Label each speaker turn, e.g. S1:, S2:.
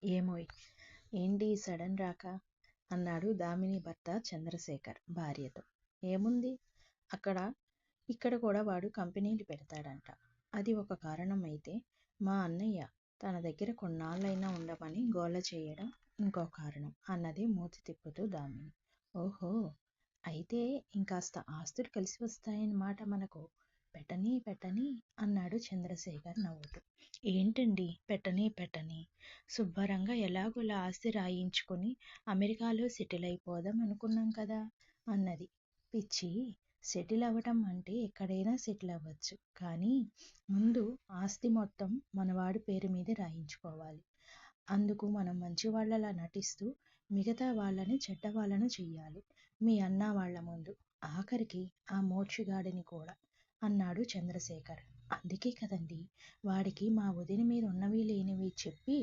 S1: ఏమోయ్! ఏంటి సడన్ రాక? అన్నాడు దామిని భర్త చంద్రశేఖర్ భార్యతో. ఏముంది? ఇక్కడ కూడా వాడు కంపెనీలు పెడతాడంట. అది ఒక కారణం అయితే, మా అన్నయ్య తన దగ్గర కొన్నాళ్ళైనా ఉండమని గోల చేయడం ఇంకో కారణం అన్నది మూతి తిప్పుతూ దామిని. ఓహో! అయితే ఇంకాస్త ఆస్తులు కలిసి వస్తాయన్నమాట మనకు. పెట్టనీ అన్నాడు చంద్రశేఖర్ నవ్వుతూ. ఏంటండి పెట్టనీ? శుభ్రంగా ఎలాగోలా ఆస్తి రాయించుకుని అమెరికాలో సెటిల్ అయిపోదాం అనుకున్నాం కదా అన్నది. పిచ్చి, సెటిల్ అవ్వటం అంటే ఎక్కడైనా సెటిల్ అవ్వచ్చు. కానీ ముందు ఆస్తి మొత్తం మనవాడి పేరు మీద రాయించుకోవాలి. అందుకు మనం మంచివాళ్ళలా నటిస్తూ మిగతా వాళ్ళని చెడ్డవాళ్ళను చెయ్యాలి. మీ అన్న వాళ్ళ ముందు, ఆఖరికి ఆ మోక్షగాడిని కూడా అన్నాడు చంద్రశేఖర్. అందుకే కదండి వాడికి మా వదిన మీద ఉన్నవి లేనివి చెప్పి